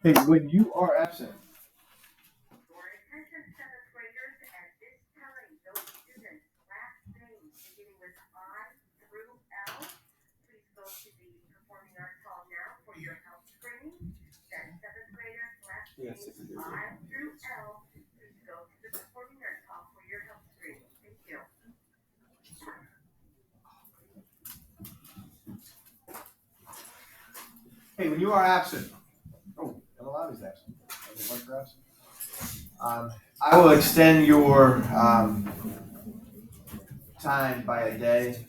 Hey, when you are absent. Your attention, seventh graders, at this time, those students' last names beginning with I through L, please go to the Performing Arts Hall now for your health screening. That seventh graders' last names I through L, please go to the Performing Arts Hall for your health screening. Thank you. Hey, when you are absent. Oh, Elalavi's absent. I will extend your time by a day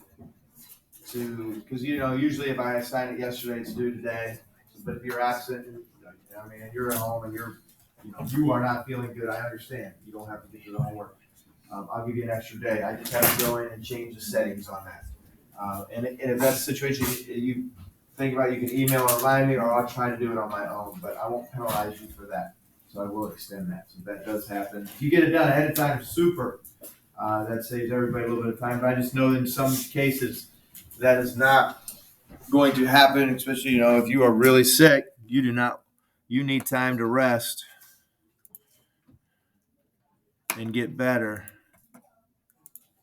because usually if I assign it yesterday, it's due today. But if you're absent, I mean, and you're at home and you are not feeling good, I understand. You don't have to do your homework. I'll give you an extra day. I just have to go in and change the settings on that. And if that's the situation you think about, you can email or remind me, or I'll try to do it on my own. But I won't penalize you for that. So I will extend that. So if that does happen, if you get it done ahead of time, super. That saves everybody a little bit of time. But I just know that in some cases that is not going to happen, especially if you are really sick. You need time to rest and get better.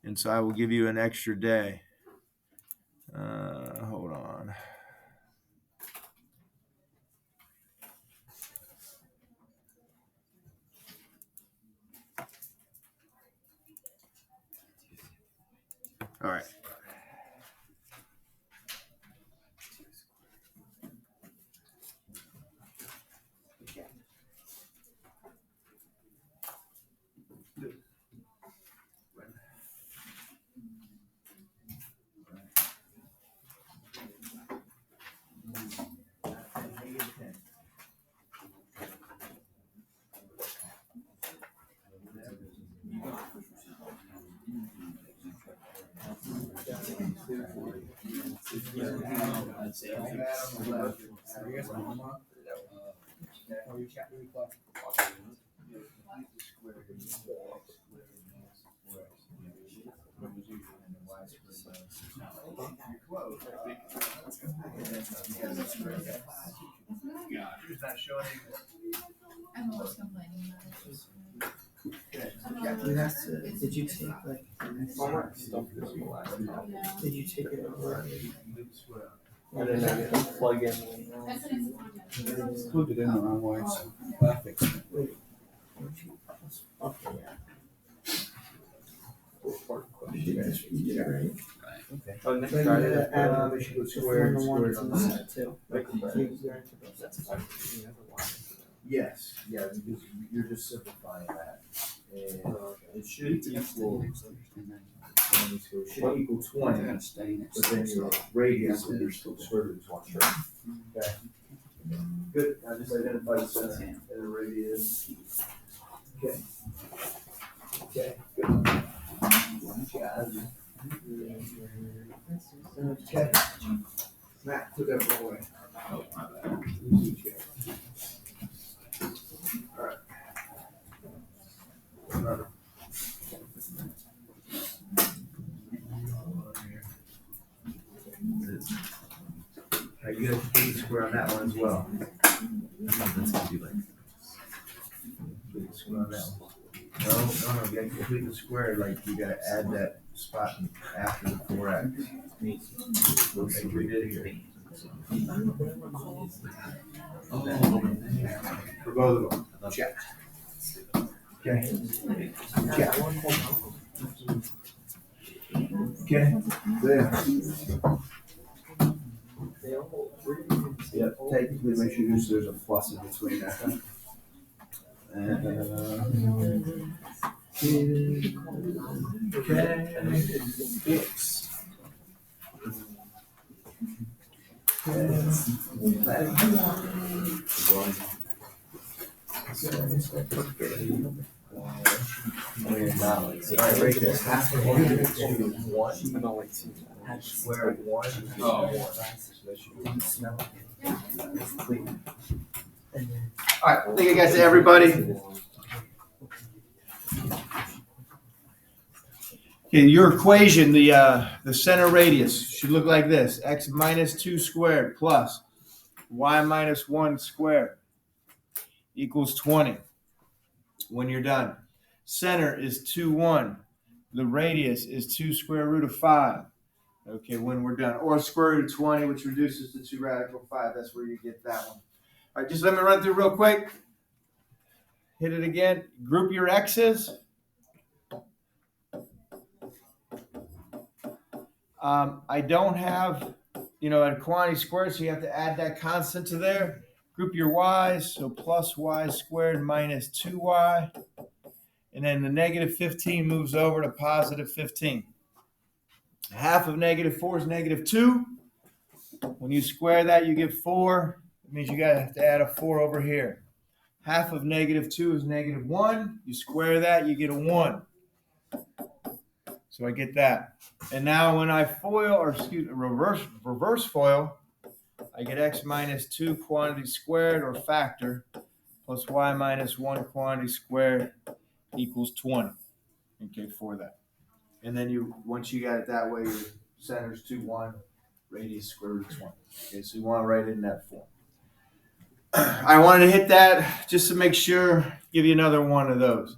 And so I will give you an extra day. Hold on. All right. I'm always complaining about it. Did you take Did you take it over? And then I can plug in. Included in the wrong way, so I fixed it. Okay, yeah. You did it right. Okay. Oh, next But you Friday, gotta add we should go the square one on that's that. too. That's fine. Yes, yeah, because you're just simplifying that. And it should equal, it should equal 20, but then your radius and your square root is 1 third. Okay. Good, I just identified the center and the radius. Okay. Okay, good. Okay. Matt, put that one away. Oh, my bad. Okay. All right. Are you gonna complete the square on that one as well? That's gonna be like. Complete the square on that one. No, you gotta complete the square, like you gotta add that spot after the 4x. Like we did here. For both of them. Check. Okay. Check. Okay. There. Yeah, technically make sure there's a plus in between that. And, okay. X. Square 1. Oh. All right, thank you guys to everybody. Okay, your equation, the center radius should look like this: x minus 2 squared plus y minus 1 squared equals 20 when you're done. Center is 2, 1. The radius is 2 square root of 5. Okay, when we're done. Or square root of 20, which reduces to 2 radical 5. That's where you get that one. All right, just let me run through real quick. Hit it again. Group your x's. I don't have, a quantity squared, so you have to add that constant to there. Group your y's, so plus y squared minus 2y. And then the negative 15 moves over to positive 15. Half of negative 4 is negative 2. When you square that, you get 4. It means you have to add a 4 over here. Half of negative 2 is negative 1. You square that, you get a 1. So I get that. And now when I reverse FOIL, I get x minus 2 quantity squared or factor plus y minus 1 quantity squared equals 20. Okay, for that. And then once you got it that way, your center's 2, 1, radius square root of 20. Okay, so you want to write it in that form. I wanted to hit that just to make sure, give you another one of those.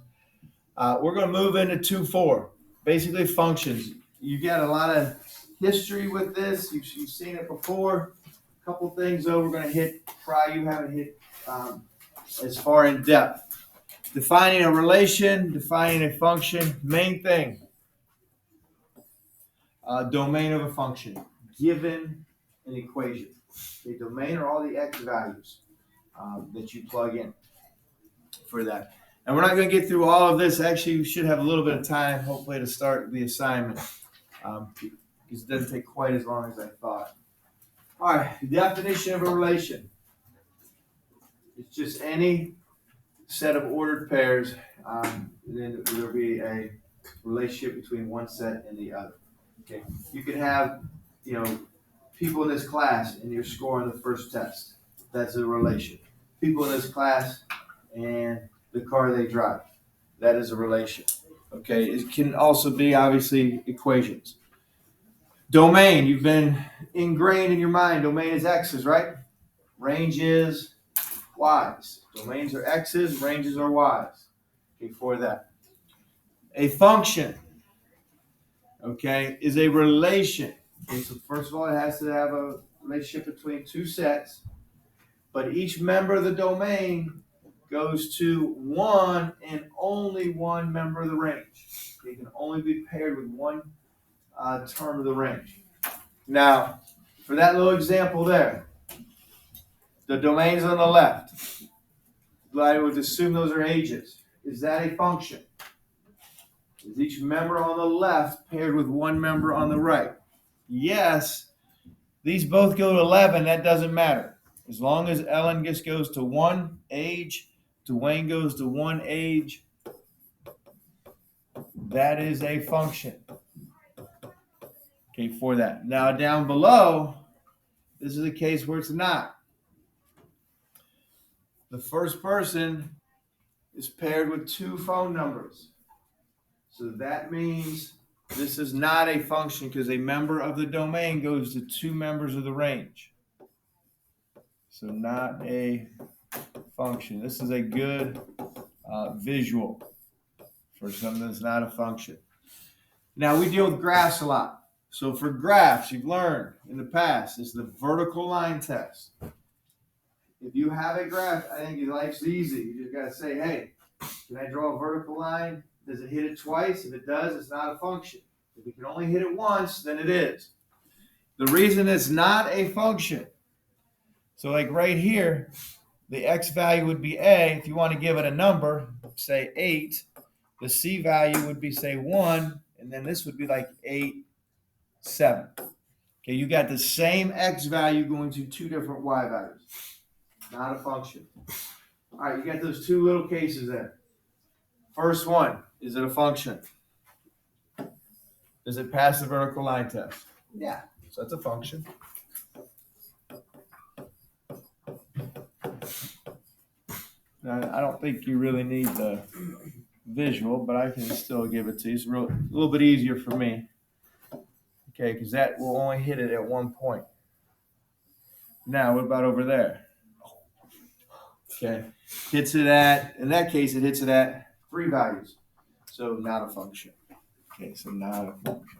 We're going to move into 2, 4. Basically functions. You got a lot of history with this. You've seen it before. A couple things though we're going to hit probably you haven't hit as far in depth. Defining a relation, defining a function. Main thing. Domain of a function. Given an equation. The domain are all the x values that you plug in for that. And we're not going to get through all of this. Actually, we should have a little bit of time, hopefully, to start the assignment. Because it doesn't take quite as long as I thought. All right, the definition of a relation. It's just any set of ordered pairs. Then there'll be a relationship between one set and the other. Okay, you could have, people in this class and you're scoring the first test. That's a relation. People in this class and the car they drive. That is a relation. Okay, it can also be obviously equations. Domain, you've been ingrained in your mind. Domain is x's, right? Range is y's. Domains are x's, ranges are y's. Okay, for that. A function, okay, is a relation. Okay, so first of all, it has to have a relationship between two sets, but each member of the domain goes to one and only one member of the range. It can only be paired with one term of the range. Now, for that little example there, the domains on the left, I would assume those are ages. Is that a function? Is each member on the left paired with one member on the right? Yes. These both go to 11. That doesn't matter. As long as Ellen just goes to one age, Dwayne goes to one age, that is a function. Okay, for that. Now down below, this is a case where it's not. The first person is paired with two phone numbers. So that means this is not a function because a member of the domain goes to two members of the range. So not a function. This is a good visual for something that's not a function. Now we deal with graphs a lot. So for graphs, you've learned in the past, is the vertical line test. If you have a graph, I think life's easy. You just got to say, hey, can I draw a vertical line? Does it hit it twice? If it does, it's not a function. If it can only hit it once, then it is. The reason it's not a function, so like right here, the x value would be a. If you want to give it a number, say 8, the c value would be, say, 1, and then this would be like 8, 7. Okay, you got the same x value going to two different y values. Not a function. All right, you got those two little cases there. First one, is it a function? Does it pass the vertical line test? Yeah, so that's a function. Now, I don't think you really need the visual, but I can still give it to you. It's a little bit easier for me. Okay, because that will only hit it at one point. Now, what about over there? Okay, hits it at, in that case, it hits it at 3 values. So not a function. Okay, so not a function.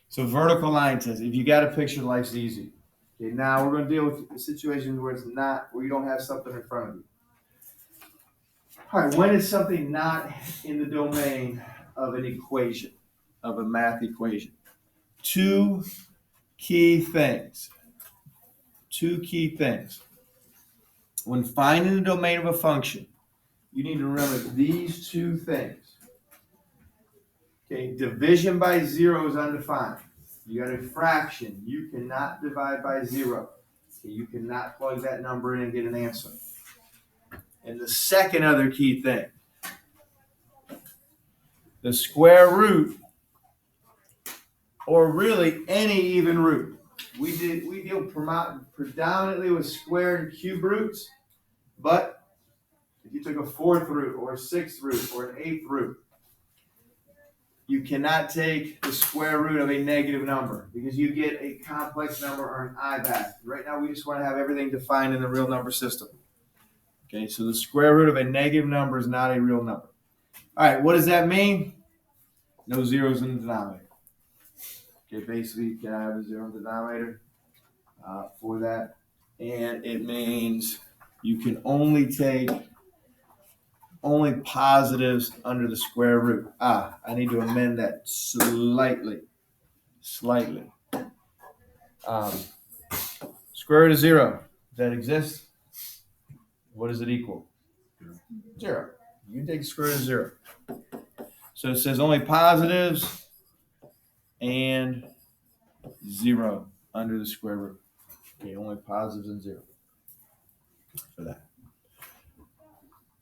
So vertical line test. If you got a picture, life's easy. Okay, now we're going to deal with situations where it's not, where you don't have something in front of you. All right, when is something not in the domain of an equation, of a math equation? Two key things. Two key things. When finding the domain of a function, you need to remember these two things. Okay, division by 0 is undefined. You got a fraction. You cannot divide by 0. Okay, you cannot plug that number in and get an answer. And the second other key thing, the square root, or really any even root. We deal predominantly with square and cube roots, but if you took a 4th root or a 6th root or an 8th root, you cannot take the square root of a negative number because you get a complex number or an I back. Right now, we just want to have everything defined in the real number system. Okay, so the square root of a negative number is not a real number. All right, what does that mean? No zeros in the denominator. Okay, basically, can I have a 0 in the denominator for that? And it means you can only take positives under the square root. I need to amend that slightly. Square root of 0, does that exist? What does it equal? 0. You can take the square root of 0. So it says only positives and 0 under the square root. Okay, only positives and 0 for that.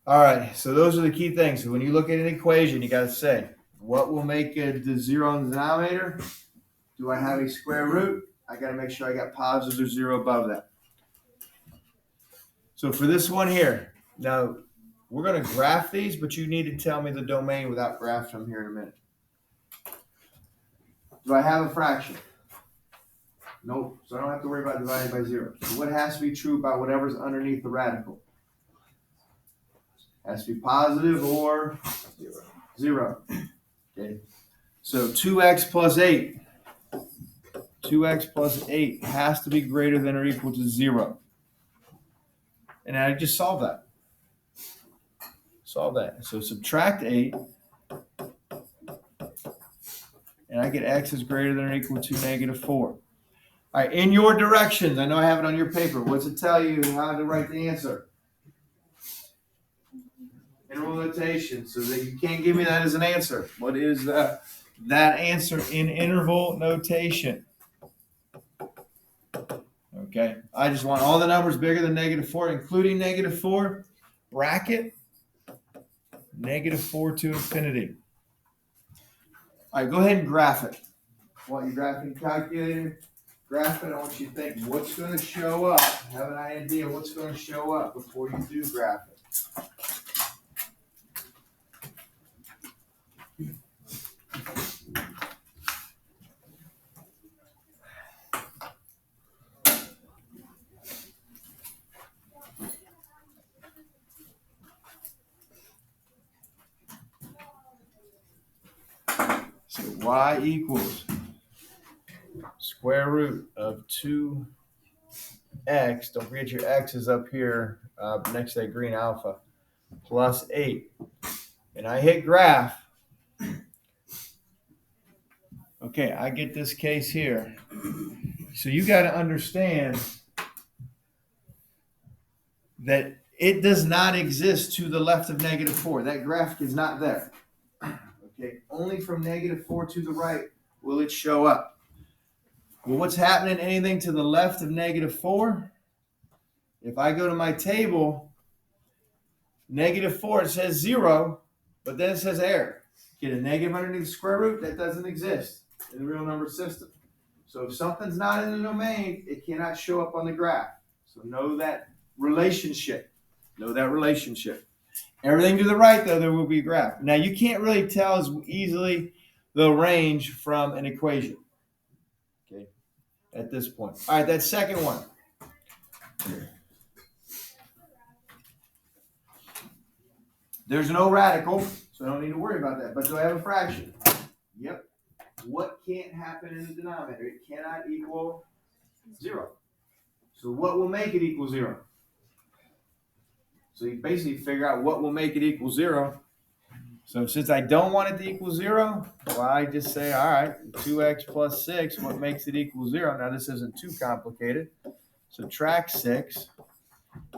All right, so those are the key things. So when you look at an equation, you got to say, what will make the 0 in the denominator? Do I have a square root? I got to make sure I got positives or 0 above that. So for this one here, now we're going to graph these, but you need to tell me the domain without graphing them here in a minute. Do I have a fraction? Nope. So I don't have to worry about dividing by 0. So what has to be true about whatever's underneath the radical? Has to be positive or 0. Okay. So 2x plus 8. 2x plus 8 has to be greater than or equal to 0. And I just solved that. Solve that. So subtract 8. And I get x is greater than or equal to -4. All right, in your directions, I know I have it on your paper. What's it tell you how to write the answer? Interval notation, so that you can't give me that as an answer. What is that answer in interval notation? Okay, I just want all the numbers bigger than -4, including -4, bracket, -4 to infinity. All right, go ahead and graph it. I want your graphing calculator. Graph it. I want you to think what's going to show up. Have an idea what's going to show up before you do graph it. So y equals square root of 2x, don't forget your x is up here next to that green alpha, plus 8. And I hit graph. Okay, I get this case here. So you got to understand that it does not exist to the left of -4. That graphic is not there. Okay, only from -4 to the right will it show up. Well, what's happening? Anything to the left of -4? If I go to my table, -4, it says 0, but then it says error. Get a negative underneath the square root? That doesn't exist in the real number system. So if something's not in the domain, it cannot show up on the graph. So know that relationship. Know that relationship. Everything to the right, though, there will be a graph. Now, you can't really tell as easily the range from an equation. Okay, at this point. All right, that second one. There's no radical, so I don't need to worry about that. But do I have a fraction? Yep. What can't happen in the denominator? It cannot equal 0. So what will make it equal 0? So you basically figure out what will make it equal 0. So since I don't want it to equal 0, well, I just say, all right, 2x plus 6, what makes it equal 0? Now this isn't too complicated. Subtract 6,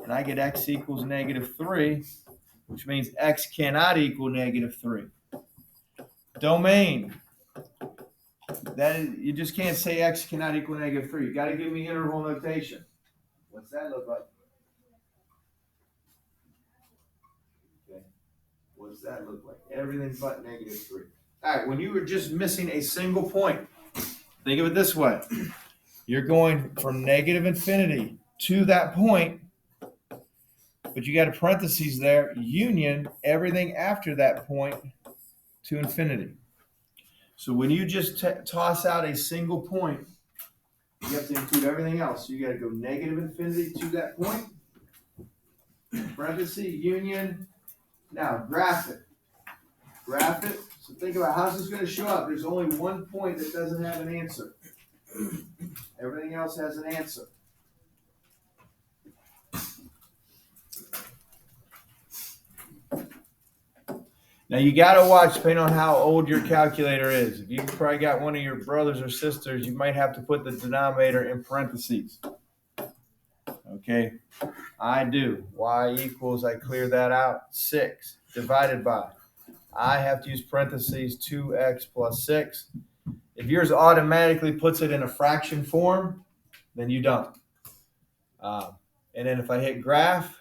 and I get x equals -3, which means x cannot equal -3. Domain. That is, you just can't say x cannot equal -3. You got to give me interval notation. What's that look like? Okay. What's that look like? Everything but -3. All right, when you were just missing a single point, think of it this way. You're going from -infinity to that point, but you got a parentheses there, union everything after that point to infinity. So when you just toss out a single point, you have to include everything else. So you got to go -infinity to that point, parenthesis, union. Now, graph it. Graph it. So think about how's this going to show up. There's only one point that doesn't have an answer. Everything else has an answer. Now you got to watch depending on how old your calculator is. If you probably got one of your brothers or sisters, you might have to put the denominator in parentheses. Okay, I do. Y equals, I clear that out, 6 divided by. I have to use parentheses 2x plus 6. If yours automatically puts it in a fraction form, then you don't. And then if I hit graph,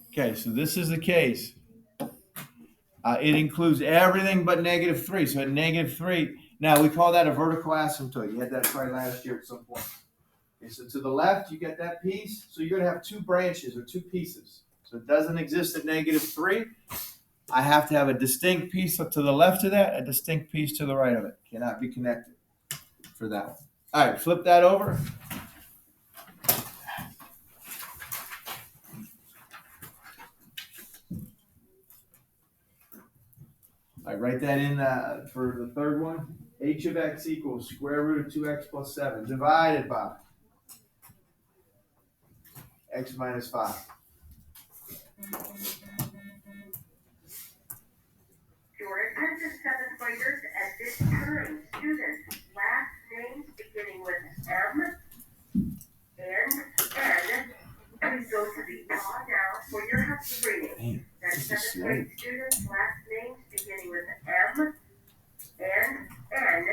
okay, so this is the case. It includes everything but -3. So at -3, now we call that a vertical asymptote. You had that probably last year at some point. Okay, so to the left, you get that piece. So you're going to have two branches or two pieces. So it doesn't exist at -3. I have to have a distinct piece to the left of that, a distinct piece to the right of it. Cannot be connected for that one. All right, flip that over. I write that in for the third one. H of x equals square root of 2x plus 7 divided by x minus 5. Your attention, seventh graders, at this time, students' last names beginning with M and N. Please go to the paw now for your help screening. That's seventh grade students' last names beginning with M and N.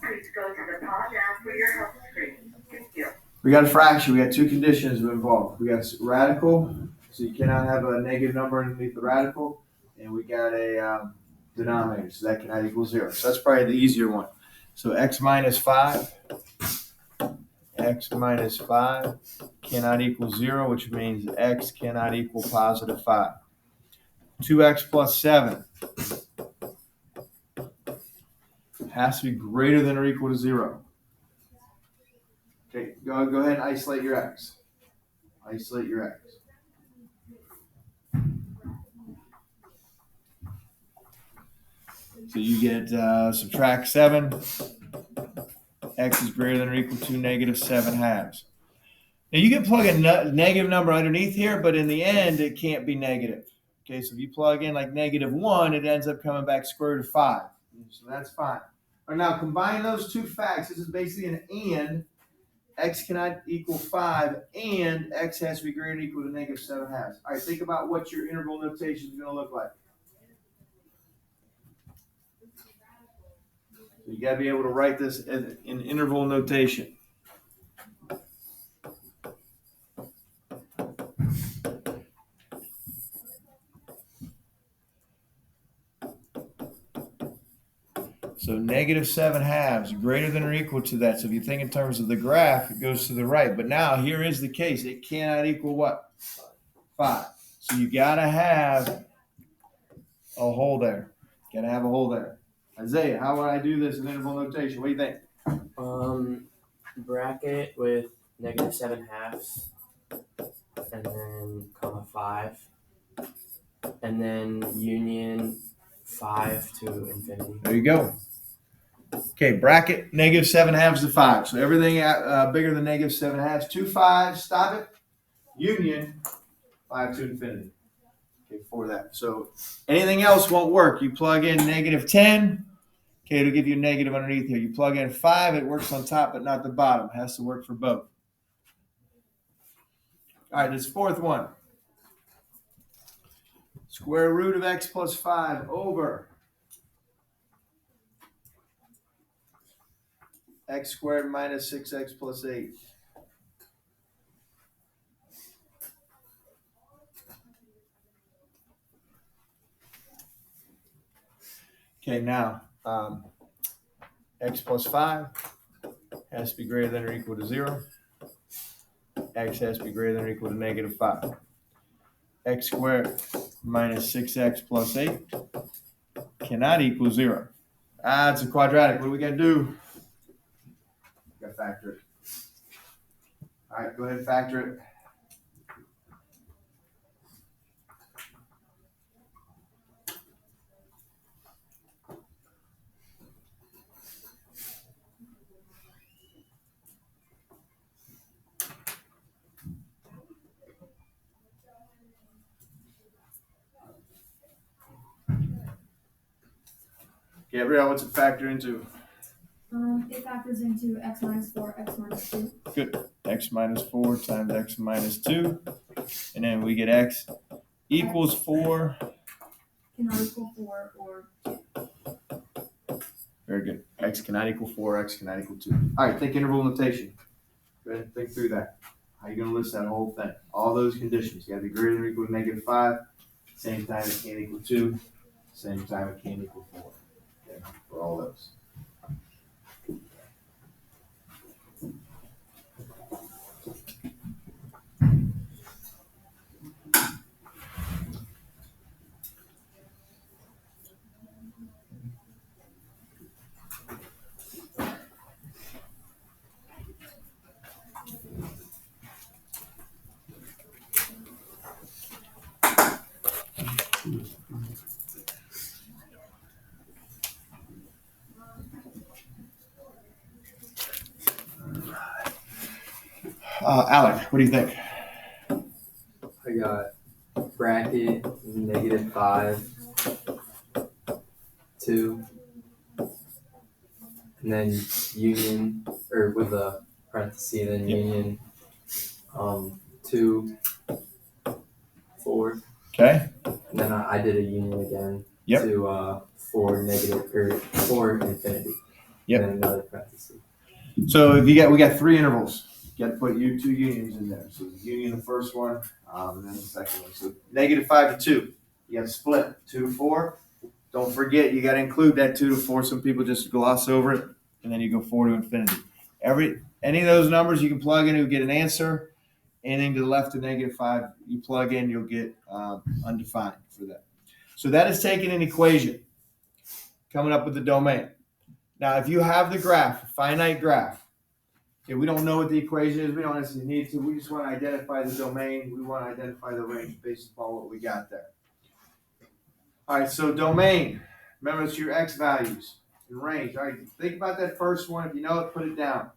Please go to the paw now for your help screening. Thank you. We got a fraction. We got two conditions involved. We got radical, so you cannot have a negative number underneath the radical, and we got a denominator, so that cannot equal 0. So that's probably the easier one. So x minus 5 cannot equal 0, which means x cannot equal positive 5. 2x plus 7 has to be greater than or equal to 0. Okay, go ahead and isolate your x. Isolate your x. So you get subtract 7. X is greater than or equal to -7 halves. Now you can plug a negative number underneath here, but in the end, it can't be negative. Okay, so if you plug in like -1, it ends up coming back square root of 5. So that's fine. All right, now combine those two facts. This is basically an and. X cannot equal 5, and x has to be greater than or equal to -7 halves. All right, think about what your interval notation is going to look like. You got to be able to write this in interval notation. So -7 halves, greater than or equal to that. So if you think in terms of the graph, it goes to the right. But now here is the case. It cannot equal what? 5. So you gotta have a hole there. Gotta have a hole there. Isaiah, how would I do this in interval notation? What do you think? Bracket with -7/2, and then comma 5, and then union 5 to infinity. There you go. Okay, bracket -7/2 to 5. So everything bigger than -7/2, 2 5s, stop it. Union 5 to infinity. Okay, for that. So anything else won't work. You plug in -10. Okay, it'll give you a negative underneath here. You plug in 5, it works on top but not the bottom. It has to work for both. All right, this fourth one. Square root of x plus 5 over x squared minus 6x plus 8. Okay, now x plus 5 has to be greater than or equal to 0. X has to be greater than or equal to -5. X squared minus 6x plus 8 cannot equal 0. It's a quadratic. What do we got to do? We got to factor it. All right, go ahead and factor it. Gabrielle, what's it factor into? It factors into x minus 4, x minus 2. Good. X minus 4 times x minus 2. And then we get x equals 4. Cannot equal 4 or 2. Very good. X cannot equal 4, x cannot equal 2. All right, think interval notation. Go ahead and think through that. How are you going to list that whole thing? All those conditions. You got to be greater than or equal to -5. Same time it can't equal 2. Same time it can't equal 4. Okay, for all those. Alec, what do you think? I got bracket -5, 2, and then union, or with a parenthesis, then union 2, 4. Okay. And then I did a union again Yep. to 4 negative, or 4 infinity. Yep. And then another parenthesis. So if we got 3 intervals. You got to put 2 unions in there. So union the first one, and then the second one. So -5 to 2. You got to split 2 to 4. Don't forget you got to include that 2 to 4. Some people just gloss over it, and then you go 4 to infinity. Any of those numbers you can plug in, you'll get an answer. Anything to the left of -5, you plug in, you'll get undefined for that. So that is taking an equation, coming up with the domain. Now, if you have the graph, a finite graph, okay, we don't know what the equation is. We don't necessarily need to. We just want to identify the domain. We want to identify the range based upon what we got there. All right, so domain. Remember, it's your x values and range. All right, think about that first one. If you know it, put it down.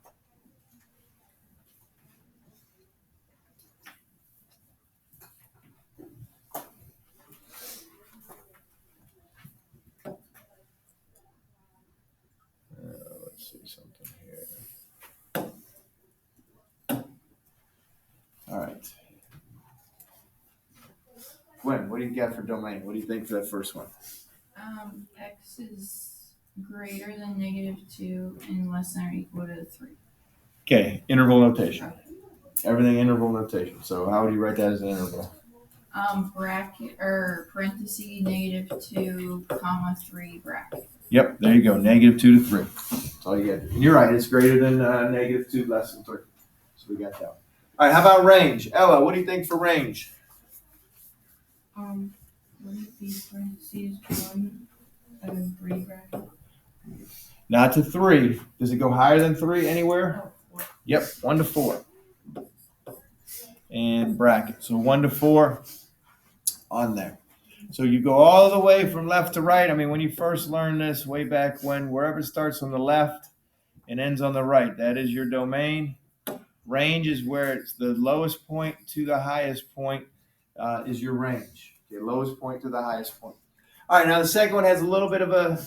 Let's see something here. All right. Gwen, what do you got for domain? What do you think for that first one? X is greater than -2 and less than or equal to 3. Okay, interval notation. Everything interval notation. So how would you write that as an interval? Bracket or parenthesis -2, comma 3 bracket. Yep, there you go. -2 to 3. That's all you get. And you're right. It's greater than -2, less than 3. So we got that one. All right. How about range? Ella, what do you think for range? Would it be parentheses 1 and 3 bracket? Not to 3. Does it go higher than 3 anywhere? Oh, 4. Yep, 1 to 4. And bracket. So 1 to 4 on there. So you go all the way from left to right. I mean, when you first learned this way back when, wherever it starts on the left and ends on the right, that is your domain. Range is where it's the lowest point to the highest point is your range. Okay, lowest point to the highest point. All right, now the second one has a little bit of a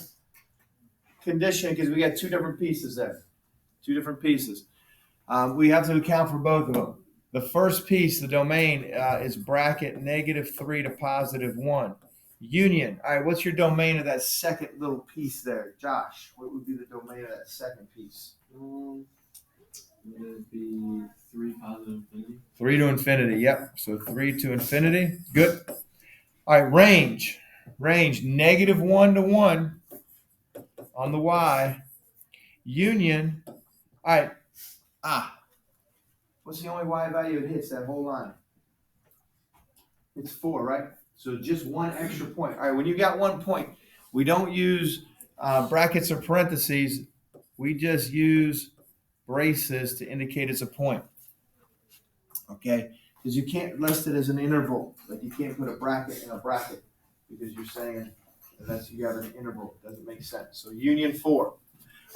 condition because we got 2 different pieces there. 2 different pieces. We have to account for both of them. The first piece, the domain, is bracket -3 to +1. Union. All right, what's your domain of that second little piece there? Josh, what would be the domain of that second piece? Would be 3 positive infinity? 3 to infinity, yep. So 3 to infinity. Good. All right, range. Range, -1 to 1 on the Y. Union. All right. What's the only Y value it hits that whole line? It's 4, right? So just 1 extra point. All right, when you got 1 point, we don't use brackets or parentheses. We just use braces to indicate it's a point. Okay? Because you can't list it as an interval. Like you can't put a bracket in a bracket because you're saying unless you have an interval. It doesn't make sense. So union 4.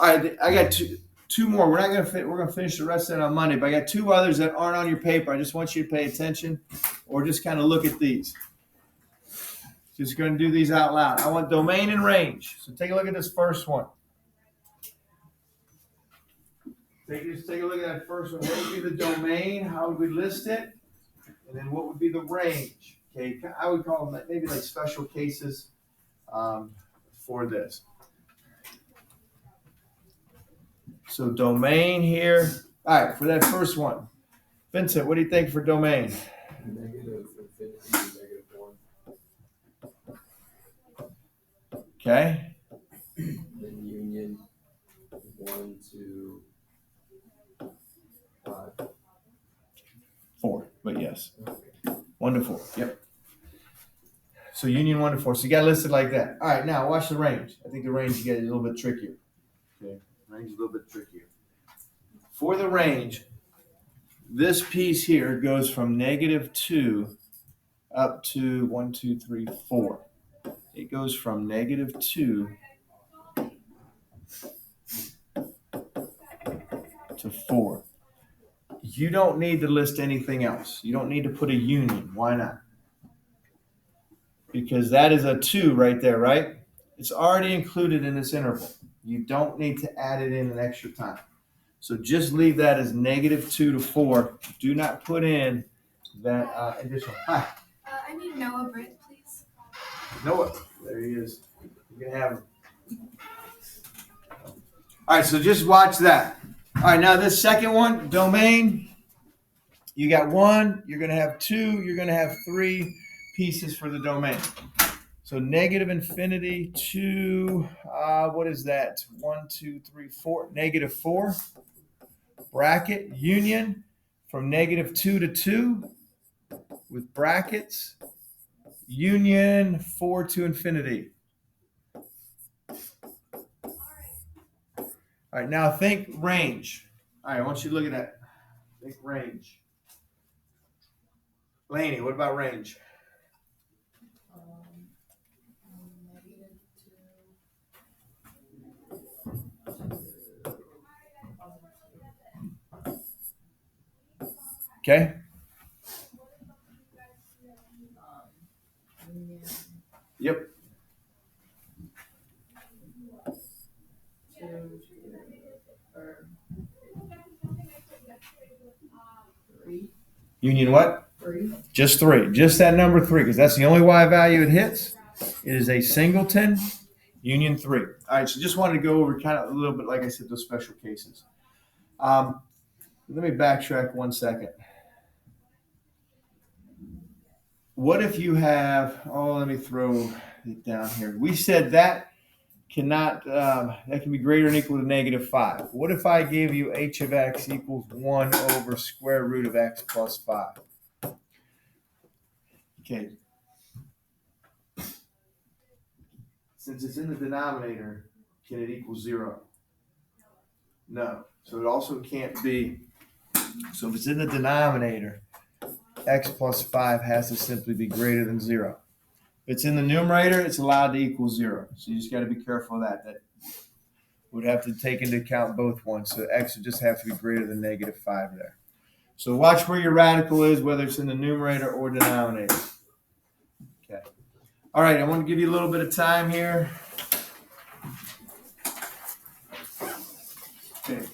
All right, I got two more. We're gonna finish the rest of it on Monday, but I got 2 others that aren't on your paper. I just want you to pay attention or just kind of look at these. Just going to do these out loud. I want domain and range. So take a look at this first one. Take a look at that first one. What would be the domain? How would we list it? And then what would be the range? Okay, I would call them maybe like special cases for this. So domain here. All right, for that first one. Vincent, what do you think for domain? Negative infinity, -1. Okay. Then union 1 to 5. 4, but yes. Okay. 1 to 4. Yep. So union 1 to 4. So you got it listed like that. All right, now watch the range. I think the range you get is a little bit trickier. Okay, range is a little bit trickier. For the range, this piece here goes from -2 up to 1, 2, 3, 4. It goes from -2 to 4. You don't need to list anything else. You don't need to put a union. Why not? Because that is a 2 right there, right? It's already included in this interval. You don't need to add it in an extra time. So just leave that as -2 to 4. Do not put in that additional. Hi. I need Noah Britt, please. Noah. There he is. You can have him. All right, so just watch that. All right, now this second one, domain. You got 1, you're going to have 2, you're going to have 3 pieces for the domain. So negative infinity to, what is that? 1, 2, 3, 4. -4. Bracket, union from -2 to 2 with brackets. Union 4 to infinity. All right, now think range. All right, I want you to look at that. Think range. Laney, what about range? Okay. Yep. Union what? 3. Just 3. Just that number 3, because that's the only Y value it hits. It is a singleton, union 3. All right, so just wanted to go over kind of a little bit, like I said, those special cases. Let me backtrack 1 second. What if you have, let me throw it down here. We said that cannot, that can be greater than or equal to -5. What if I gave you h of x equals 1 over square root of x plus 5? Okay. since it's in the denominator, can it equal 0? No. So it also can't be. So if it's in the denominator, x plus 5 has to simply be greater than 0. If it's in the numerator, it's allowed to equal 0. So you just got to be careful of that. That would have to take into account both ones. So x would just have to be greater than negative 5 there. So watch where your radical is, whether it's in the numerator or denominator. Okay. All right, I want to give you a little bit of time here. Okay.